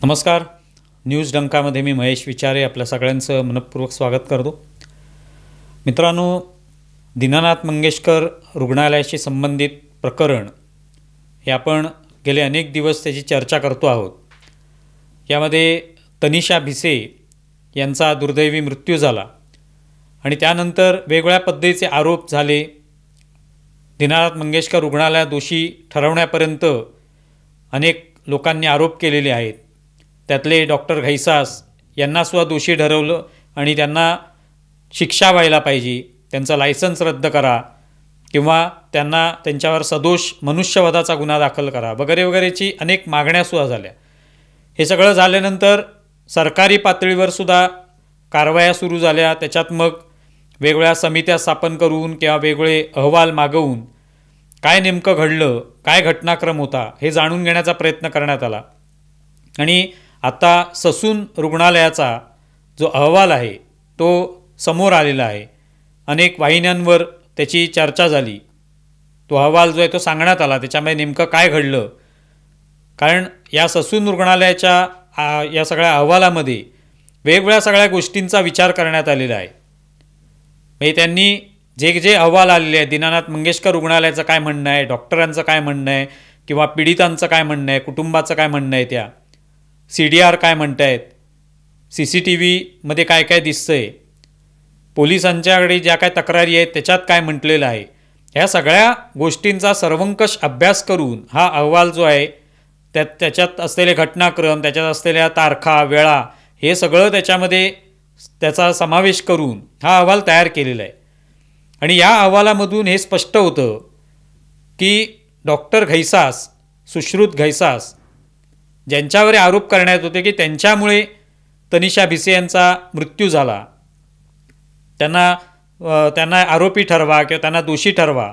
नमस्कार. न्यूज डंकामध्ये मी महेश विचारे आपल्या सगळ्यांचं मनपूर्वक स्वागत करतो. मित्रांनो, दीनानाथ मंगेशकर रुग्णालयाशी संबंधित प्रकरण हे आपण गेले अनेक दिवस त्याची चर्चा करतो आहोत. यामध्ये तनिषा भिसे यांचा दुर्दैवी मृत्यू झाला आणि त्यानंतर वेगवेगळ्या पद्धतीचे आरोप झाले. दीनानाथ मंगेशकर रुग्णालय दोषी ठरवण्यापर्यंत अनेक लोकांनी आरोप केलेले आहेत. त्यातले डॉक्टर घैसास यांनासुद्धा दोषी ठरवलं आणि त्यांना शिक्षा व्हायला पाहिजे, त्यांचं लायसन्स रद्द करा किंवा त्यांच्यावर सदोष मनुष्यवधाचा गुन्हा दाखल करा वगैरे वगैरेची अनेक मागण्यासुद्धा झाल्या. हे सगळं झाल्यानंतर सरकारी पातळीवर सुद्धा कारवाया सुरू झाल्या. त्याच्यात मग वेगवेगळ्या समित्या स्थापन करून किंवा वेगवेगळे अहवाल मागवून काय नेमकं घडलं, काय घटनाक्रम होता हे जाणून घेण्याचा प्रयत्न करण्यात आला. आणि आता ससून रुग्णालयाचा जो अहवाल आहे तो समोर आलेला आहे. अनेक वाहिन्यांवर त्याची चर्चा झाली. तो अहवाल जो आहे तो सांगण्यात आला, त्याच्यामध्ये नेमकं काय घडलं. कारण या ससून रुग्णालयाच्या या सगळ्या अहवालामध्ये वेगवेगळ्या सगळ्या गोष्टींचा विचार करण्यात आलेला आहे. म्हणजे त्यांनी जे अहवाल आलेले आहेत, दीनानाथ मंगेशकर रुग्णालयाचं काय म्हणणं आहे, डॉक्टरांचं काय म्हणणं आहे किंवा पीडितांचं काय म्हणणं आहे, कुटुंबाचं काय म्हणणं आहे, त्या CDR काय म्हणत आहेत, CCTVमध्ये काय काय दिसतं आहे, पोलिसांच्याकडे ज्या काय तक्रारी आहेत त्याच्यात काय म्हटलेलं आहे, ह्या सगळ्या गोष्टींचा सर्वंकष अभ्यास करून हा अहवाल जो आहे त्याच्यात असलेले घटनाक्रम, त्याच्यात असलेल्या तारखा, वेळा हे सगळं त्याच्यामध्ये त्याचा समावेश करून हा अहवाल तयार केलेला आहे. आणि या अहवालामधून हे स्पष्ट होतं की डॉक्टर घैसास, सुश्रुत घैसास ज्यांच्यावर आरोप करण्यात होते की त्यांच्यामुळे तनिषा भिसे यांचा मृत्यू झाला, त्यांना आरोपी ठरवा किंवा त्यांना दोषी ठरवा,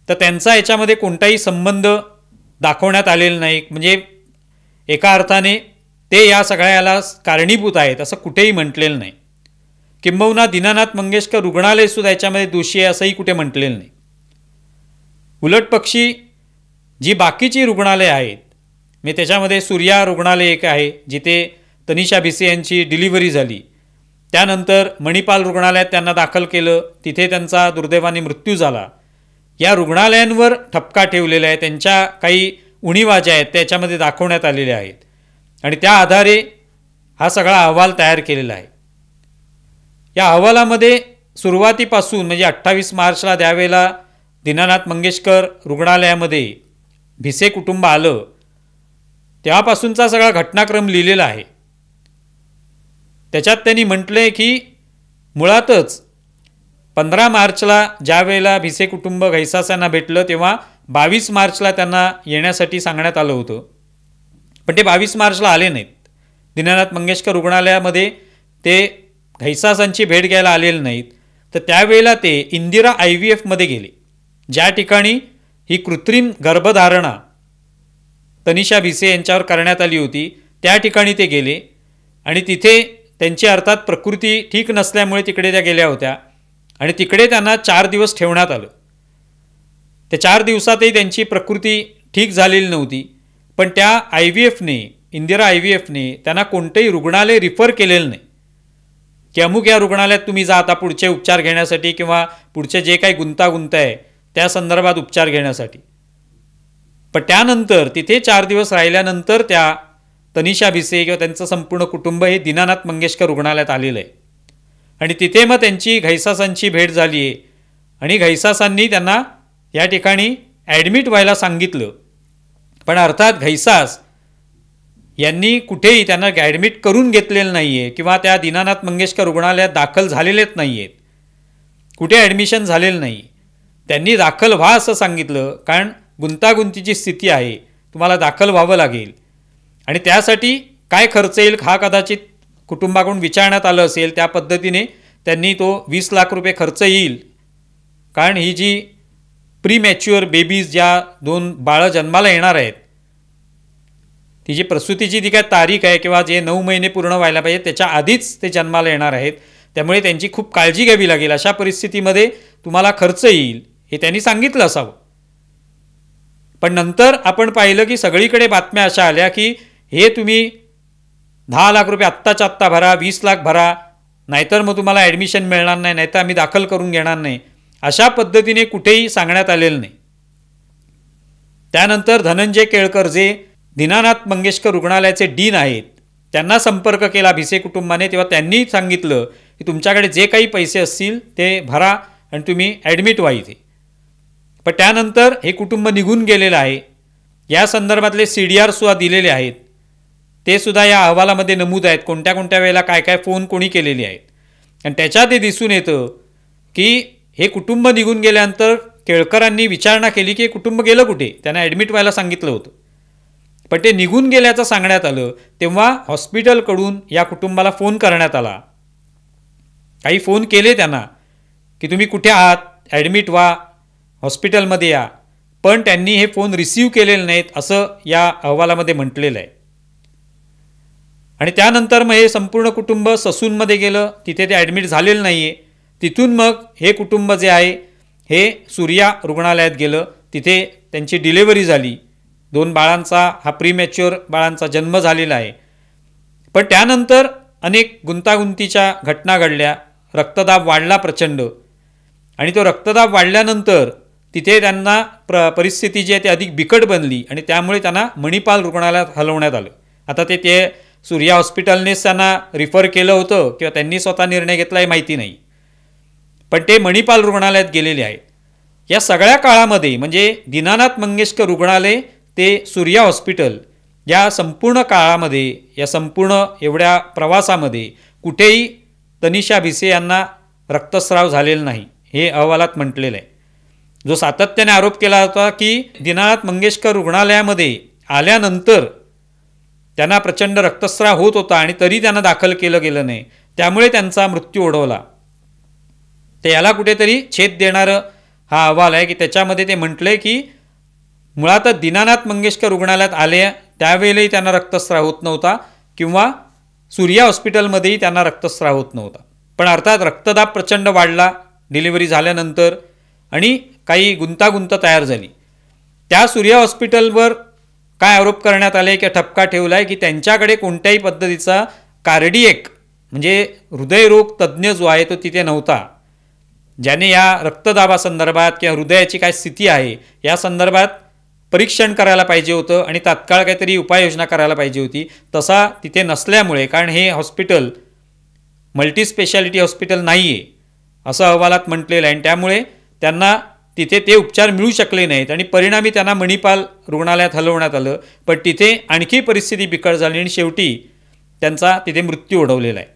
तर त्यांचा याच्यामध्ये कोणताही संबंध दाखवण्यात आलेला नाही. म्हणजे एका अर्थाने ते या सगळ्याला कारणीभूत आहेत असं कुठेही म्हटलेलं नाही. किंबहुना दीनानाथ मंगेशकर रुग्णालयसुद्धा याच्यामध्ये दोषी आहे असंही कुठे म्हटलेलं नाही. उलटपक्षी जी बाकीची रुग्णालय आहेत, मी त्याच्यामध्ये सूर्या रुग्णालय एक आहे जिथे तनिषा भिसे यांची डिलिव्हरी झाली, त्यानंतर मणिपाल रुग्णालयात त्यांना दाखल केलं, तिथे त्यांचा दुर्दैवाने मृत्यू झाला. या रुग्णालयांवर ठपका ठेवलेला आहे, त्यांच्या काही उणिवा ज्या आहेत त्याच्यामध्ये दाखवण्यात आलेल्या आहेत आणि त्या आधारे हा सगळा अहवाल तयार केलेला आहे. या अहवालामध्ये सुरुवातीपासून म्हणजे 28 मार्चला त्यावेळेला दीनानाथ मंगेशकर रुग्णालयामध्ये भिसे कुटुंब आलं तेव्हापासूनचा सगळा घटनाक्रम लिहिलेला आहे. त्याच्यात त्यांनी म्हटलं आहे की मुळातच 15 मार्चला ज्या वेळेला भिसे कुटुंब घैसासांना भेटलं तेव्हा 22 मार्चला त्यांना येण्यासाठी सांगण्यात आलं होतं, पण ते 22 मार्चला आले नाहीत. दीनानाथ मंगेशकर रुग्णालयामध्ये ते घैसासांची भेट घ्यायला आलेले नाहीत. तर त्यावेळेला ते इंदिरा IVFमध्ये गेले, ज्या ठिकाणी ही कृत्रिम गर्भधारणा तनिषा भिसे यांच्यावर करण्यात आली होती त्या ठिकाणी ते गेले आणि तिथे त्यांची अर्थात प्रकृती ठीक नसल्यामुळे तिकडे त्या गेल्या होत्या आणि तिकडे त्यांना 4 दिवस ठेवण्यात आलं. त्या 4 दिवसातही त्यांची प्रकृती ठीक झालेली नव्हती, पण त्या IVFने, इंदिरा IVFने त्यांना कोणतंही रुग्णालय रिफर केलेलं नाही की अमुक या रुग्णालयात तुम्ही जा आता पुढचे उपचार घेण्यासाठी किंवा पुढचे जे काही गुंतागुंत आहे त्या संदर्भात उपचार घेण्यासाठी. पण त्यानंतर तिथे 4 दिवस राहिल्यानंतर त्या तनिषा भिसे किंवा त्यांचं संपूर्ण कुटुंब हे दीनानाथ मंगेशकर रुग्णालयात आलेलं आहे आणि तिथे मग त्यांची घैसासांची भेट झाली आहे आणि घैसासांनी त्यांना या ठिकाणी ॲडमिट व्हायला सांगितलं. पण अर्थात घैसास यांनी कुठेही त्यांना ॲडमिट करून घेतलेलं नाही आहे किंवा त्या दीनानाथ मंगेशकर रुग्णालयात दाखल झालेलेच नाही आहेत, कुठे ॲडमिशन झालेलं नाही. त्यांनी दाखल व्हा असं सांगितलं, कारण गुंतागुंतीची स्थिती आहे, तुम्हाला दाखल व्हावं लागेल आणि त्यासाठी काय खर्च येईल हा कदाचित कुटुंबाकडून विचारण्यात आलं असेल. त्या पद्धतीने त्यांनी तो 20 लाख रुपये खर्च येईल, कारण ही जी प्रीमॅच्युअर बेबीज ज्या 2 बाळं जन्माला येणार आहेत तिची प्रसूतीची जी काय तारीख आहे किंवा जे 9 महिने पूर्ण व्हायला पाहिजे त्याच्या आधीच ते जन्माला येणार आहेत, त्यामुळे त्यांची खूप काळजी घ्यावी लागेल. अशा परिस्थितीमध्ये तुम्हाला खर्च येईल हे त्यांनी सांगितलं असावं. पण नंतर आपण पाहिलं की सगळीकडे बातम्या अशा आल्या की हे तुम्ही 10 लाख रुपये आत्ताच्या आत्ता भरा, 20 लाख भरा, नाहीतर मग तुम्हाला ॲडमिशन मिळणार नाही, नाहीतर आम्ही दाखल करून घेणार नाही, अशा पद्धतीने कुठेही सांगण्यात आलेलं नाही. त्यानंतर धनंजय केळकर जे दीनानाथ मंगेशकर रुग्णालयाचे डीन आहेत त्यांना संपर्क केला भिसे कुटुंबाने, तेव्हा त्यांनी सांगितलं की तुमच्याकडे जे काही पैसे असतील ते भरा आणि तुम्ही ॲडमिट व्हा इथे. पण त्यानंतर हे कुटुंब निघून गेलेलं आहे. या संदर्भातले CDR सुद्धा दिलेले आहेत, ते सुद्धा या अहवालामध्ये नमूद आहेत, कोणत्या कोणत्या वेळेला काय काय फोन कोणी केलेले आहेत. आणि त्याच्यात हे दिसून येतं की हे कुटुंब निघून गेल्यानंतर केळकरांनी विचारणा केली की हे कुटुंब गेलं कुठे, त्यांना ॲडमिट व्हायला सांगितलं होतं. पण ते निघून गेल्याचं सांगण्यात आलं तेव्हा हॉस्पिटलकडून या कुटुंबाला फोन करण्यात आला. काही फोन केले त्यांना की तुम्ही कुठे आहात, ॲडमिट व्हा, हॉस्पिटलमध्ये या, पण त्यांनी हे फोन रिसीव्ह केलेले नाहीत असं या अहवालामध्ये म्हटलेलं आहे. आणि त्यानंतर मग हे संपूर्ण कुटुंब ससूनमध्ये गेलं, तिथे ते ॲडमिट झालेलं नाही आहे. तिथून मग हे कुटुंब जे आहे हे सूर्या रुग्णालयात गेलं, तिथे त्यांची डिलेव्हरी झाली. 2 बाळांचा हा प्रीमॅच्युअर बाळांचा जन्म झालेला आहे. पण त्यानंतर अनेक गुंतागुंतीच्या घटना घडल्या, रक्तदाब वाढला प्रचंड, आणि तो रक्तदाब वाढल्यानंतर तिथे त्यांना परिस्थिती जी आहे ती अधिक बिकट बनली आणि त्यामुळे त्यांना मणिपाल रुग्णालयात हलवण्यात आलं. आता ते सूर्या हॉस्पिटलनेच त्यांना रिफर केलं होतं किंवा त्यांनी स्वतः निर्णय घेतला आहे माहिती नाही, पण ते मणिपाल रुग्णालयात गेलेले आहेत. या सगळ्या काळामध्ये म्हणजे दीनानाथ मंगेशकर रुग्णालय ते सूर्या हॉस्पिटल या संपूर्ण काळामध्ये, या संपूर्ण एवढ्या प्रवासामध्ये कुठेही तनिषा भिसे यांना रक्तस्राव झालेला नाही, हे अहवालात म्हटलेलं आहे. जो सातत्याने आरोप केला होता की दीनानाथ मंगेशकर रुग्णालयामध्ये आल्यानंतर त्यांना प्रचंड रक्तस्राव होत होता आणि तरी त्यांना दाखल केलं गेलं नाही, त्यामुळे त्यांचा मृत्यू ओढवला. तर याला कुठेतरी छेद देणारं हा अहवाल आहे की त्याच्यामध्ये ते म्हटले की मुळातच दीनानाथ मंगेशकर रुग्णालयात आले त्यावेळेलाही त्यांना रक्तस्राव होत नव्हता किंवा सूर्या हॉस्पिटलमध्येही त्यांना रक्तस्राव होत नव्हता. पण अर्थात रक्तदाब प्रचंड वाढला डिलिव्हरी झाल्यानंतर आणि काही गुंतागुंत तयार झाली. त्या सूर्या हॉस्पिटलवर काय आरोप करण्यात आले की ठपका ठेवला आहे की त्यांच्याकडे कोणत्याही पद्धतीचा कार्डिएक म्हणजे हृदयरोग तज्ज्ञ जो आहे तो तिथे नव्हता, ज्याने या रक्तदाबासंदर्भात किंवा हृदयाची काय स्थिती आहे या संदर्भात परीक्षण करायला पाहिजे होतं आणि तात्काळ काहीतरी उपाययोजना करायला पाहिजे होती. तसा तिथे नसल्यामुळे, कारण हे हॉस्पिटल मल्टीस्पेशालिटी हॉस्पिटल नाही आहे असं अहवालात म्हटलेलं आहे, आणि त्यामुळे त्यांना तिथे ते उपचार मिळू शकले नाहीत आणि परिणामी त्यांना मणिपाल रुग्णालयात हलवण्यात आलं. पण तिथे आणखी परिस्थिती बिकट झाली आणि शेवटी त्यांचा तिथे मृत्यू ओढवलेला आहे.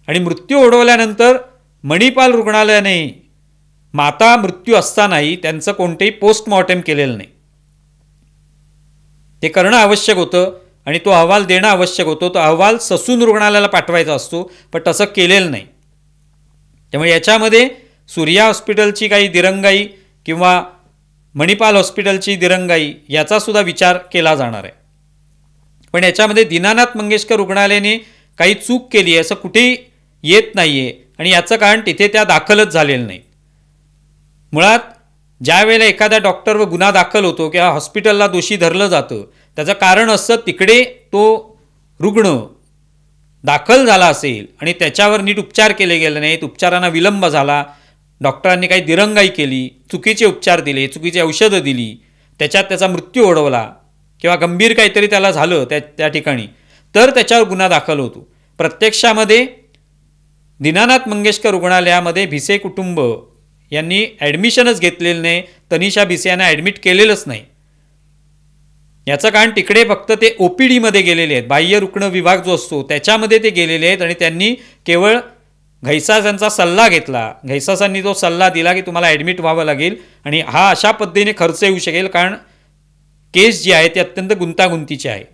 आणि मृत्यू ओढवल्यानंतर मणिपाल रुग्णालयाने माता मृत्यू असतानाही त्यांचं कोणतेही पोस्टमॉर्टम केलेलं नाही. ते करणं आवश्यक होतं आणि तो अहवाल देणं आवश्यक होतं. तो अहवाल ससून रुग्णालयाला पाठवायचा असतो, पण तसं केलेलं नाही. त्यामुळे याच्यामध्ये सूर्या हॉस्पिटलची काही दिरंगाई किंवा मणिपाल हॉस्पिटलची दिरंगाई याचासुद्धा विचार केला जाणार आहे. पण याच्यामध्ये दीनानाथ मंगेशकर रुग्णालयाने काही चूक केली आहे असं कुठेही येत नाही आहे, आणि याचं कारण तिथे त्या दाखलच झालेलं नाही. मुळात ज्या वेळेला एखाद्या डॉक्टरवर गुन्हा दाखल होतो किंवा हॉस्पिटलला दोषी धरलं जातं, त्याचं कारण असतं तिकडे तो रुग्ण दाखल झाला असेल आणि त्याच्यावर नीट उपचार केले गेले नाहीत, उपचारांना विलंब झाला, डॉक्टरांनी काही दिरंगाई केली, चुकीचे उपचार दिले, चुकीची औषधं दिली, त्याच्यात त्याचा मृत्यू ओढवला किंवा गंभीर काहीतरी त्याला झालं त्या ठिकाणी, तर त्याच्यावर गुन्हा दाखल होतो. प्रत्यक्षामध्ये दीनानाथ मंगेशकर रुग्णालयामध्ये भिसे कुटुंब यांनी ॲडमिशनच घेतलेलं नाही, तनिषा भिसे यांना ॲडमिट केलेलंच नाही. याचं कारण तिकडे फक्त ते OPDमध्ये गेलेले आहेत, बाह्य रुग्ण विभाग जो असतो त्याच्यामध्ये ते गेलेले आहेत, आणि त्यांनी केवळ घैसास यांचा सल्ला घेतला. घैसासांनी तो सल्ला दिला की तुम्हाला ॲडमिट व्हावं लागेल आणि हा अशा पद्धतीने खर्च येऊ शकेल, कारण केस जी आहे ती अत्यंत गुंतागुंतीची आहे,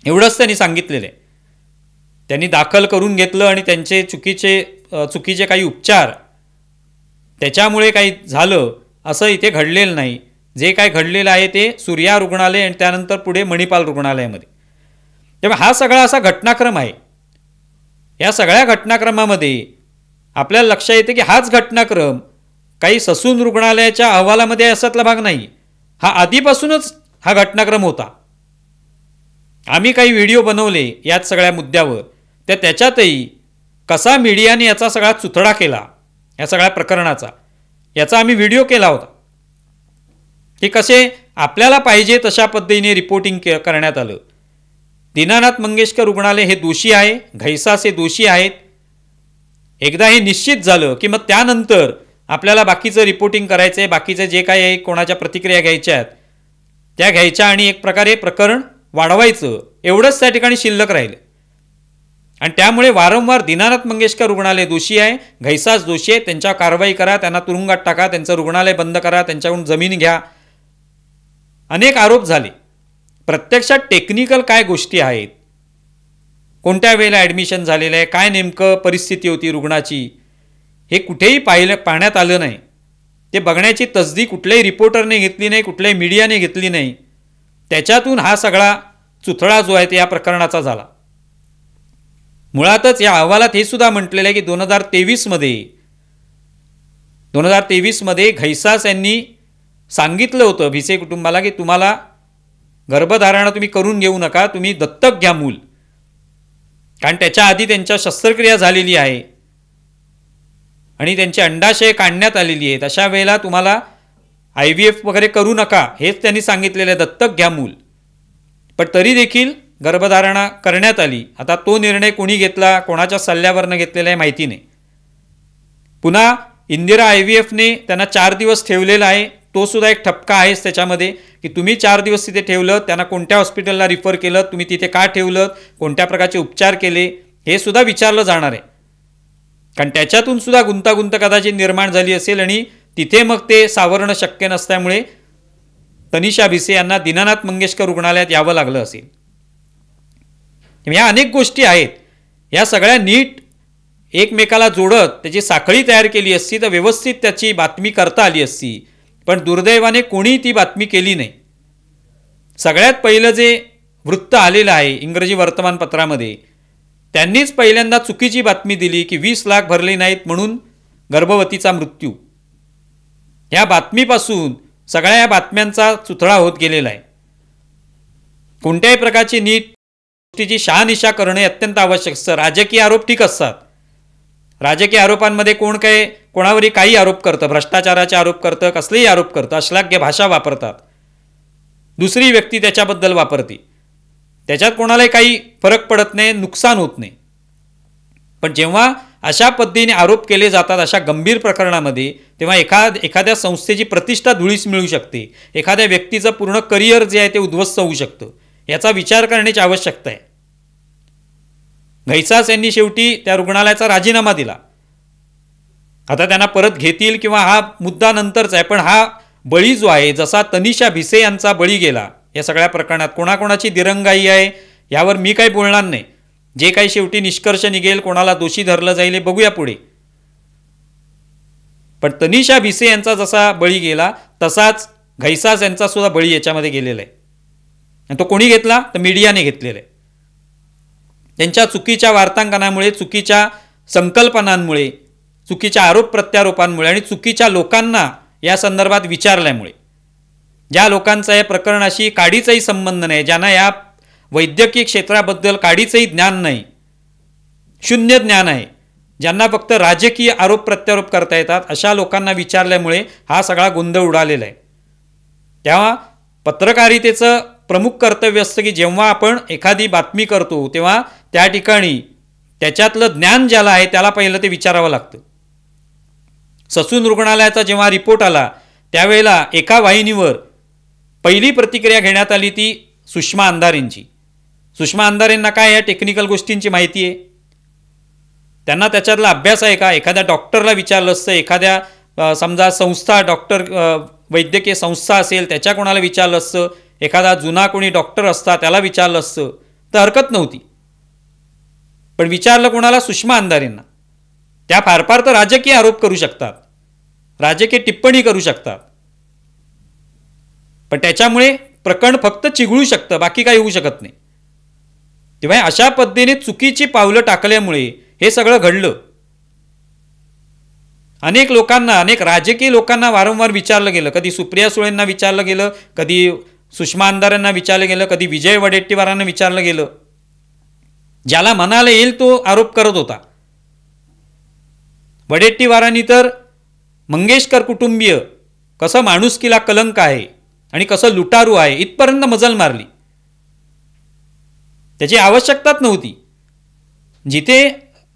एवढंच त्यांनी सांगितलेलं आहे. त्यांनी दाखल करून घेतलं आणि त्यांचे चुकीचे काही उपचार त्याच्यामुळे काही झालं असं इथे घडलेलं नाही. जे काय घडलेलं आहे ते सूर्या रुग्णालय आणि त्यानंतर पुढे मणिपाल रुग्णालयामध्ये. तेव्हा हा सगळा असा घटनाक्रम आहे. या सगळ्या घटनाक्रमामध्ये आपल्याला लक्षात येते की हाच घटनाक्रम काही ससून रुग्णालयाच्या अहवालामध्ये असातला भाग नाही, हा आधीपासूनच हा घटनाक्रम होता. आम्ही काही व्हिडिओ बनवले याच सगळ्या मुद्द्यावर, तर त्याच्यातही कसा मीडियाने याचा सगळा चुथडा केला या सगळ्या प्रकरणाचा, याचा आम्ही व्हिडिओ केला होता की कसे आपल्याला पाहिजे तशा पद्धतीने रिपोर्टिंग करण्यात आलं. दीनानाथ मंगेशकर रुग्णालय हे दोषी आहे, घैसास हे दोषी आहेत. एकदा हे निश्चित झालं की मग त्यानंतर आपल्याला बाकीचं रिपोर्टिंग करायचं आहे, बाकीचं जे काही आहे, कोणाच्या प्रतिक्रिया घ्यायच्या आहेत त्या घ्यायच्या आणि एक प्रकारे प्रकरण वाढवायचं, एवढंच त्या ठिकाणी शिल्लक राहिलं. आणि त्यामुळे वारंवार दीनानाथ मंगेशकर रुग्णालय दोषी आहे, घैसास दोषी आहे, त्यांच्यावर कारवाई करा, त्यांना तुरुंगात टाका, त्यांचं रुग्णालय बंद करा, त्यांच्याकडून जमीन घ्या, अनेक आरोप झाले. प्रत्यक्षात टेक्निकल काय गोष्टी आहेत, कोणत्या वेळेला ॲडमिशन झालेलं आहे, काय नेमकं परिस्थिती होती रुग्णाची, हे कुठेही पाहण्यात आलं नाही. ते बघण्याची तसदी कुठल्याही रिपोर्टरने घेतली नाही, कुठल्याही मीडियाने घेतली नाही. त्याच्यातून हा सगळा चुथळा जो आहे ते या प्रकरणाचा झाला. मुळातच या अहवालात हे सुद्धा म्हटलेलं आहे की 2023मध्ये घैसास यांनी सांगितलं होतं भिसे कुटुंबाला की तुम्हाला गर्भधारणा तुम्ही करून घेऊ नका, तुम्ही दत्तक घ्या मूल, कारण त्याच्या आधी त्यांच्या शस्त्रक्रिया झालेली आहे आणि त्यांचे अंडाशय काढण्यात आलेली आहेत. अशा वेळेला तुम्हाला IVF वगैरे करू नका, हेच त्यांनी सांगितलेलं आहे, दत्तक घ्या मूल. पण तरी देखील गर्भधारणा करण्यात आली. आता तो निर्णय कोणी घेतला, कोणाच्या सल्ल्यावरनं घेतलेला आहे माहिती नाही. पुन्हा इंदिरा IVFने त्यांना 4 दिवस ठेवलेला आहे, तो सुद्धा एक ठपका आहेच त्याच्यामध्ये की तुम्ही 4 दिवस तिथे ठेवलं, त्यांना कोणत्या हॉस्पिटलला रिफर केलं, तुम्ही तिथे का ठेवलं, कोणत्या प्रकारचे उपचार केले, हे सुद्धा विचारलं जाणार आहे. कारण त्याच्यातून सुद्धा गुंतागुंत कदाचित निर्माण झाली असेल आणि तिथे मग ते सावरणं शक्य नसल्यामुळे तनिषा भिसे यांना दीनानाथ मंगेशकर रुग्णालयात यावं लागलं असेल. ह्या अनेक गोष्टी आहेत, या सगळ्या नीट एकमेकाला जोडत त्याची साखळी तयार केली असती तर व्यवस्थित त्याची बातमी करता आली असती. पण दुर्दैवाने कोणी ती बातमी केली नाही. सगळ्यात पहिलं जे वृत्त आलेलं आहे इंग्रजी वर्तमानपत्रामध्ये, त्यांनीच पहिल्यांदा चुकीची बातमी दिली की 20 लाख भरले नाहीत म्हणून गर्भवतीचा मृत्यू. ह्या बातमीपासून सगळ्या या बातम्यांचा चुथळा होत गेलेला आहे. कोणत्याही प्रकारची नीट गोष्टीची शहानिशा करणे अत्यंत आवश्यक असतं. राजकीय आरोप ठीक असतात, राजकीय आरोपांमध्ये कोण काय कोणावरही काही आरोप करतं, भ्रष्टाचाराचे आरोप करतं, कसलेही आरोप करतं, अश्लाघ्य भाषा वापरतात, दुसरी व्यक्ती त्याच्याबद्दल वापरते, त्याच्यात कोणालाही काही फरक पडत नाही, नुकसान होत नाही. पण जेव्हा अशा पद्धतीने आरोप केले जातात अशा गंभीर प्रकरणामध्ये, तेव्हा एखाद्या संस्थेची प्रतिष्ठा धुळीस मिळू शकते, एखाद्या व्यक्तीचं पूर्ण करिअर जे आहे ते उद्ध्वस्त होऊ शकतं. याचा विचार करण्याची आवश्यकता आहे. घैसास यांनी शेवटी त्या रुग्णालयाचा राजीनामा दिला. आता त्यांना परत घेतील किंवा हा मुद्दा नंतरचा आहे, पण हा बळी जो आहे, जसा तनिषा भिसे यांचा बळी गेला या सगळ्या प्रकरणात, कोणाकोणाची दिरंगाई आहे यावर मी काही बोलणार नाही. जे काही शेवटी निष्कर्ष निघेल, कोणाला दोषी धरलं जाईल हे बघूया पुढे. पण तनिषा भिसे यांचा जसा बळी गेला तसाच घैसास यांचा सुद्धा बळी याच्यामध्ये गेलेला आहे. आणि तो कोणी घेतला तर मीडियाने घेतलेला आहे. त्यांच्या चुकीच्या वार्तांकनामुळे, चुकीच्या संकल्पनांमुळे, चुकीच्या आरोप प्रत्यारोपांमुळे आणि चुकीच्या लोकांना या संदर्भात विचारल्यामुळे, ज्या लोकांचा या प्रकरणाशी काडीचाही संबंध नाही, ज्यांना या वैद्यकीय क्षेत्राबद्दल काडीचंही ज्ञान नाही, शून्य ज्ञान आहे, ज्यांना फक्त राजकीय आरोप प्रत्यारोप करता येतात, अशा लोकांना विचारल्यामुळे हा सगळा गोंधळ उडालेला आहे. तेव्हा पत्रकारितेचं प्रमुख कर्तव्य असतं की जेव्हा आपण एखादी बातमी करतो तेव्हा त्या ठिकाणी त्याच्यातलं ज्ञान ज्याला आहे त्याला पहिलं ते विचारावं लागतं. ससून रुग्णालयाचा जेव्हा रिपोर्ट आला त्यावेळेला एका वाहिनीवर पहिली प्रतिक्रिया घेण्यात आली ती सुषमा अंधारेंची. सुषमा अंधारेंना काय या टेक्निकल गोष्टींची माहिती आहे, त्यांना त्याच्यातला अभ्यास आहे का? एखाद्या डॉक्टरला विचारलं असतं, एखाद्या समजा संस्था, डॉक्टर वैद्यकीय संस्था असेल त्याच्या कोणाला विचारलं असतं, एखादा जुना कोणी डॉक्टर असता त्याला विचारलं असतं तर हरकत नव्हती. पण विचारलं कोणाला? सुषमा अंधारेंना. त्या फार फार तर राजकीय आरोप करू शकतात, राजकीय टिप्पणी करू शकतात, पण त्याच्यामुळे प्रकरण फक्त चिघळू शकतं, बाकी काही होऊ शकत नाही. तेव्हा अशा पद्धतीने चुकीची पावलं टाकल्यामुळे हे सगळं घडलं. अनेक लोकांना, अनेक राजकीय लोकांना वारंवार विचारलं गेलं, कधी सुप्रिया सुळेंना विचारलं गेलं, कधी सुषमा अंधारेंना विचारलं गेलं, कधी विजय वडेट्टीवारांना विचारलं गेलं. ज्याला मनाला येईल तो आरोप करत होता. वडेट्टीवारांनी तर मंगेशकर कुटुंबीय कसं माणुसकीला कलंक आहे आणि कसं लुटारू आहे इथपर्यंत मजल मारली. त्याची आवश्यकताच नव्हती. जिथे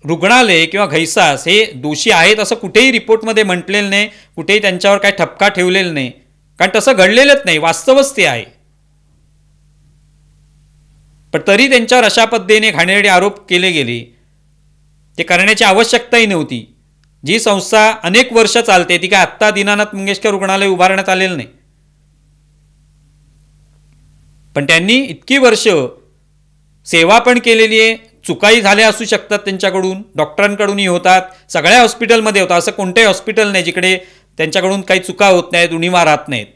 रुग्णालय किंवा घैसास हे दोषी आहेत असं कुठेही रिपोर्टमध्ये म्हटलेलं नाही, कुठेही त्यांच्यावर काही ठपका ठेवलेला नाही, कारण तसं घडलेलंच नाही, वास्तवच ते आहे. पण तरी त्यांच्यावर अशा पद्धतीने घाणेरडे आरोप केले गेले. ते करण्याची आवश्यकताही नव्हती. जी संस्था अनेक वर्ष चालते ती काय आत्ता दीनानाथ मंगेशकर रुग्णालय उभारण्यात आलेलं नाही. पण त्यांनी इतकी वर्ष सेवा पण केलेली आहे. चुकाही झाल्या असू शकतात त्यांच्याकडून, डॉक्टरांकडूनही होतात, सगळ्या हॉस्पिटलमध्ये होतात. असं कोणतंही हॉस्पिटल नाही जिकडे त्यांच्याकडून काही चुका होत नाहीत, उणिवा राहत नाहीत.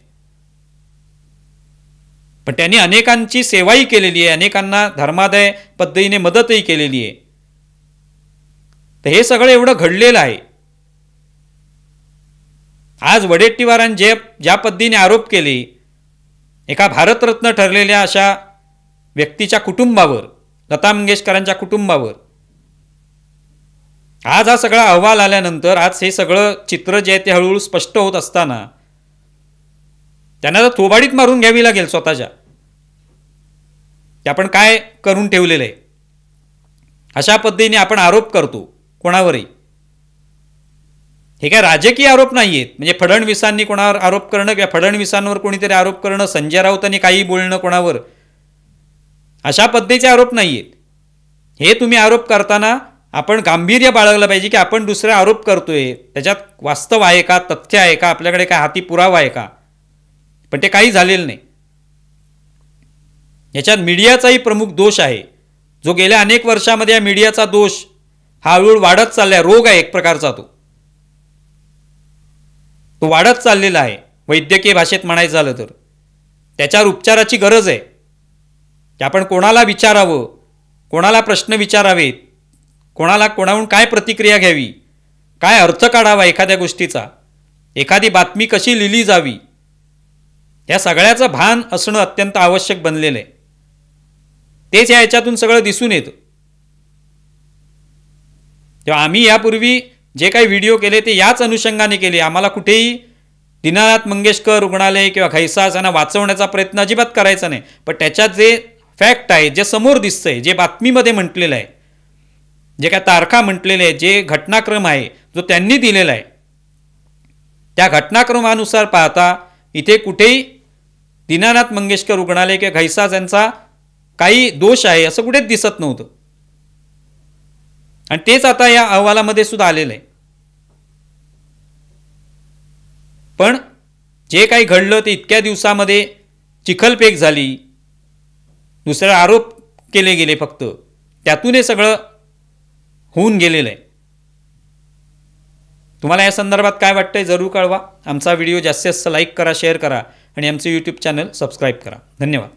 पण त्यांनी अनेकांची सेवाही केलेली आहे, अनेकांना धर्मादाय पद्धतीने मदतही केलेली आहे. तर हे सगळं एवढं घडलेलं आहे. आज वडेट्टीवारांनी ज्या पद्धतीने आरोप केले एका भारतरत्न ठरलेल्या अशा व्यक्तीच्या कुटुंबावर, लता मंगेशकरांच्या कुटुंबावर, आज हा सगळा अहवाल आल्यानंतर आज हे सगळं चित्र जे आहे ते हळूहळू स्पष्ट होत असताना त्यांना तर थोबाडीत मारून घ्यावी लागेल स्वतःच्या, की आपण काय करून ठेवलेलं आहे. अशा पद्धतीने आपण आरोप करतो कोणावरही. हे काय राजकीय आरोप नाही आहेत. म्हणजे फडणवीसांनी कोणावर आरोप करणं किंवा फडणवीसांवर कोणीतरी आरोप करणं, संजय राऊतांनी काही बोलणं कोणावर, अशा पद्धतीचे आरोप नाही आहेत. हे तुम्ही आरोप करताना आपण गांभीर्य बाळगलं पाहिजे की आपण दुसरा आरोप करतोय त्याच्यात वास्तव आहे का, तथ्य आहे का, आपल्याकडे काय हाती पुरावा आहे का. पण ते काही झालेलं नाही. याच्यात मीडियाचाही प्रमुख दोष आहे, जो गेल्या अनेक वर्षामध्ये या मीडियाचा दोष हा हळूहळू वाढत चाललाय. रोग आहे एक प्रकारचा, तो वाढत चाललेला आहे. वैद्यकीय भाषेत म्हणायचं झालं तर त्याच्यावर उपचाराची गरज आहे, की आपण कोणाला विचारावं, कोणाला प्रश्न विचारावेत, कोणाहून काय प्रतिक्रिया घ्यावी, काय अर्थ काढावा एखाद्या गोष्टीचा, एखादी बातमी कशी लिहिली जावी, या सगळ्याचं भान असणं अत्यंत आवश्यक बनलेलं आहे. तेच याच्यातून सगळं दिसून येतं. तेव्हा आम्ही यापूर्वी जे काही व्हिडिओ केले ते याच अनुषंगाने केले. आम्हाला कुठेही दीनानाथ मंगेशकर रुग्णालय किंवा घैसास यांना वाचवण्याचा प्रयत्न अजिबात करायचा नाही. पण त्याच्यात जे फॅक्ट आहे, जे समोर दिसतंय, जे बातमीमध्ये म्हटलेलं आहे, जे काय तारखा म्हटलेले आहे, जे घटनाक्रम आहे जो त्यांनी दिलेला आहे, त्या घटनाक्रमानुसार पाहता इथे कुठेही दीनानाथ मंगेशकर रुग्णालय किंवा घैसास यांचा काही दोष आहे असं कुठेच दिसत नव्हतं. आणि तेच आता या अहवालामध्ये सुद्धा आलेलं आहे. पण जे काही घडलं ते इतक्या दिवसामध्ये चिखलफेक झाली, दुसरे आरोप केले गेले, फक्त त्यातून हे सगळं होऊन गेलेलं आहे. तुम्हाला या संदर्भात काय वाटतंय जरूर कळवा. आमचा व्हिडिओ जास्तीत जास्त लाईक करा, शेअर करा आणि आमचं यूट्यूब चॅनल सबस्क्राईब करा. धन्यवाद.